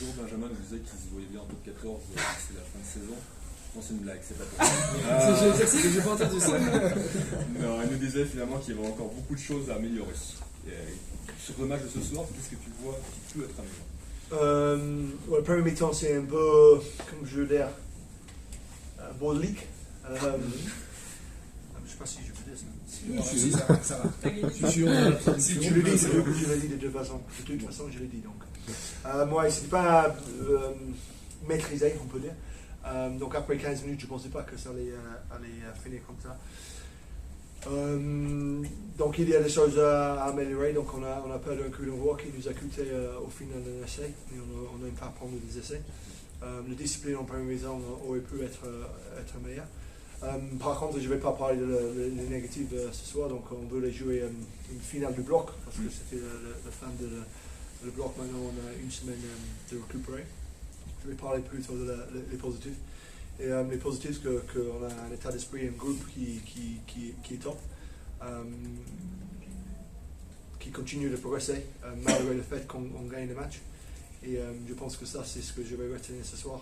Joe Benjamin nous disait qu'il se voyait bien en top 14 d'ici la fin de saison. Non, c'est une blague, c'est pas toi. J'ai pas entendu ça. Non, il nous disait finalement qu'il y avait encore beaucoup de choses à améliorer. Sur le match de ce soir, qu'est-ce que tu vois qui peut être amélioré? Le premier mi-temps, c'est un peu, comme je veux dire, bordélique. Je ne sais pas si je peux dire ça. Ça va. Si tu le dis, je l'ai dit de toute façon. De toute façon, je l'ai dit donc. Moi, c'était pas maîtrisé, on peut dire. Donc après 15 minutes, je ne pensais pas que ça allait finir comme ça. Donc il y a des choses à améliorer. Donc on a perdu un coup d'envoi qui nous a coûté au final d'un essai. Et on n'aime pas prendre des essais. La discipline en première mi-temps aurait pu être meilleure. Par contre, je ne vais pas parler des négatifs ce soir. Donc on veut les jouer une finale de bloc parce que c'était la fin de le bloc. Maintenant on a une semaine de récupérer. Je vais parler plutôt des positifs. Et les positifs, qu'on a un état d'esprit, un groupe qui est top, qui continue de progresser malgré le fait qu'on gagne le match. Et je pense que ça, c'est ce que je vais retenir ce soir.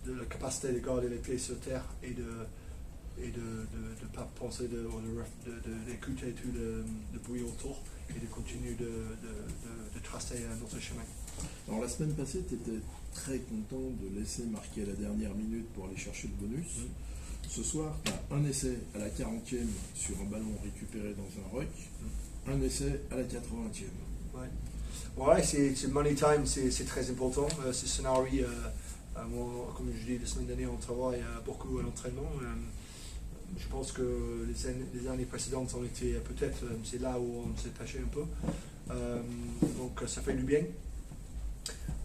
De la capacité de garder les pieds sur terre et de ne pas penser d'écouter tout le bruit autour et de continuer de tracer notre chemin. Alors la semaine passée, tu étais très content de laisser marquer à la dernière minute pour aller chercher le bonus. Ce soir, tu as un essai à la 40e sur un ballon récupéré dans un ruck, un essai à la 80e. Ouais, c'est money time, c'est très important. Ce scénario, moi, comme je dis, la semaine dernière, on travaille beaucoup à l'entraînement. Je pense que les années précédentes ont été peut-être, c'est là où on s'est taché un peu. Donc ça fait du bien.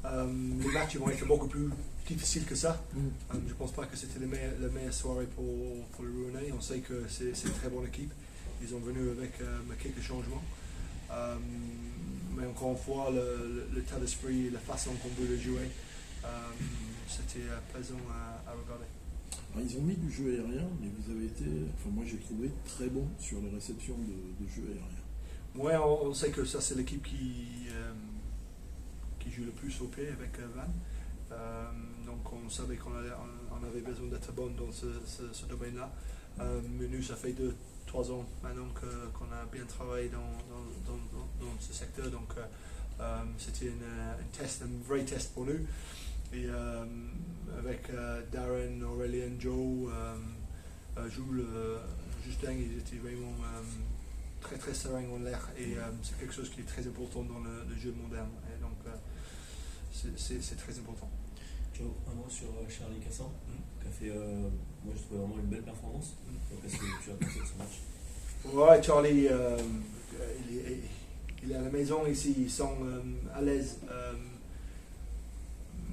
Les matchs vont être beaucoup plus difficiles que ça. Je ne pense pas que c'était la meilleure soirée pour le Rooney. On sait que c'est une très bonne équipe. Ils ont venu avec quelques changements. Mais encore une fois, l'état d'esprit et la façon qu'on veut le jouer, c'était plaisant à regarder. Alors, ils ont mis du jeu aérien, mais vous avez été, moi j'ai trouvé très bon sur les réceptions de jeu aérien. Ouais, on sait que ça c'est l'équipe qui joue le plus au pied avec Van. Donc on savait qu'on avait besoin d'être bon dans ce domaine-là. Mais nous, ça fait 2-3 ans maintenant qu'on a bien travaillé dans ce secteur. Donc c'était un vrai test pour nous. Et avec Darren, Aurélien, Joe, Jules, Justin, ils étaient vraiment très très sereins en l'air. Et c'est quelque chose qui est très important dans le jeu moderne. Et donc c'est très important. Joe, un mot sur Charlie Cassan, qui a fait, moi je trouvais vraiment une belle performance. Qu'est-ce que tu as pensé de ce match? Ouais, Charlie, il est à la maison ici, il sent à l'aise.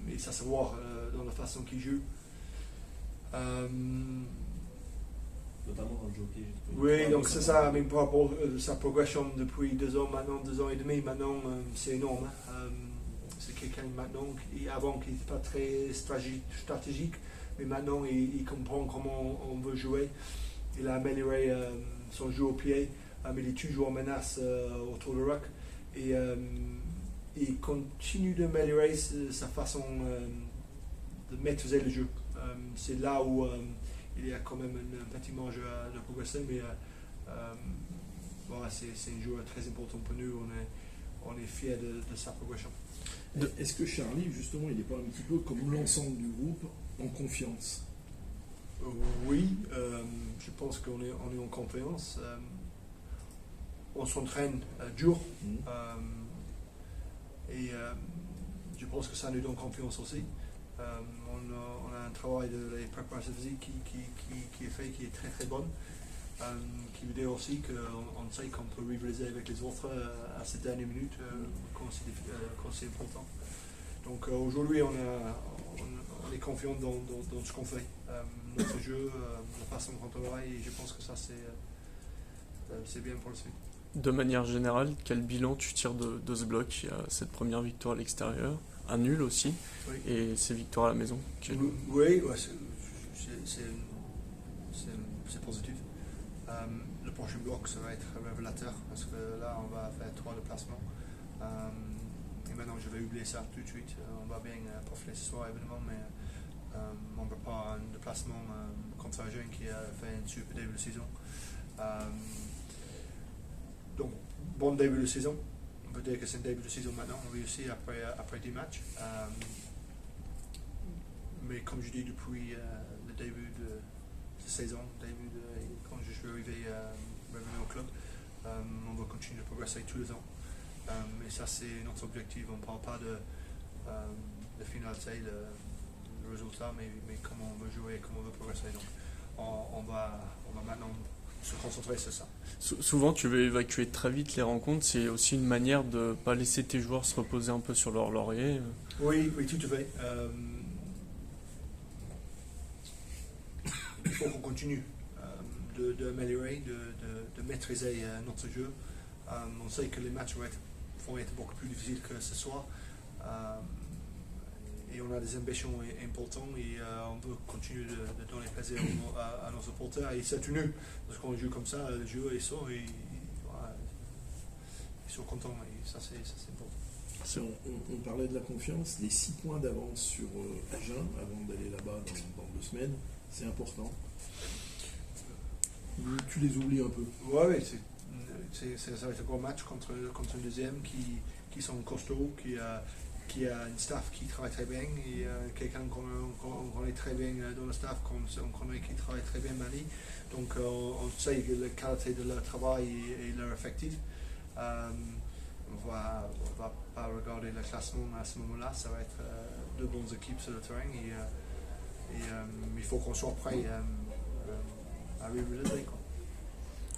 Et ça se voit dans la façon qu'il joue. Notamment dans le jockey. Oui, donc c'est ça, mais par rapport à sa progression depuis 2 ans maintenant, 2 ans et demi, maintenant c'est énorme. C'est quelqu'un maintenant, avant qui n'était pas très stratégique, mais maintenant il comprend comment on veut jouer. Il a amélioré son jeu au pied, mais il est toujours en menace autour du ruck. Et il continue d'améliorer sa façon de maîtriser le jeu. C'est là où il y a quand même un petit marge de progresser, mais voilà, c'est un joueur très important pour nous. On est fiers de sa progression. Est-ce que Charlie, justement, il n'est pas un petit peu comme l'ensemble du groupe, en confiance? Oui, je pense qu'on est en confiance. On s'entraîne dur. Et je pense que ça nous donne confiance aussi. On a un travail de la préparation physique qui est fait, qui est très très bon. Qui veut dire aussi qu'on sait qu'on peut rivaliser avec les autres à cette dernière minute quand c'est important. Donc aujourd'hui on est confiant dans ce qu'on fait, notre jeu, la façon dont on travaille, et je pense que ça c'est bien pour la suite. De manière générale, quel bilan tu tires de ce bloc? Il y a cette première victoire à l'extérieur, un nul aussi, oui. Et ces victoires à la maison. Oui, ouais, c'est positif. Le prochain bloc, ça va être révélateur parce que là, on va faire 3 déplacements. maintenant je vais oublier ça tout de suite. On va bien profiler ce soir évidemment, mais on prépare un déplacement contre Agen qui a fait un super début de saison. Donc, bon début de saison. On peut dire que c'est un début de saison maintenant, on réussit après 10 matchs. Mais comme je dis depuis le début de saison, quand je suis arrivé au club, on va continuer de progresser tous les ans. Et ça c'est notre objectif. On ne parle pas de finalité, le résultat, mais comment on veut jouer, comment on veut progresser. Donc on va maintenant se concentrer sur ça. Souvent, tu veux évacuer très vite les rencontres. C'est aussi une manière de ne pas laisser tes joueurs se reposer un peu sur leur laurier. Oui, tout à fait. Il faut qu'on continue d'améliorer, de maîtriser notre jeu. On sait que les matchs vont être beaucoup plus difficiles que ce soir. Et on a des ambitions importantes et on veut continuer de donner plaisir à nos supporters. Et c'est tenu, parce qu'on joue comme ça, le jeu est sort et voilà, ils sont contents et ça c'est important. On parlait de la confiance, les 6 points d'avance sur Agen avant d'aller là-bas dans 2 semaines, c'est important. Tu les oublies un peu. Oui, ça va être un gros match contre un deuxième qui sont costauds, qui a un staff qui travaille très bien et quelqu'un qu'on connaît très bien dans le staff, qu'on connaît qui travaille très bien Mali. Donc on sait la qualité de leur travail et leur effectif. On va pas regarder le classement à ce moment-là, ça va être 2 bonnes équipes sur le terrain et il faut qu'on soit prêt à rivaliser.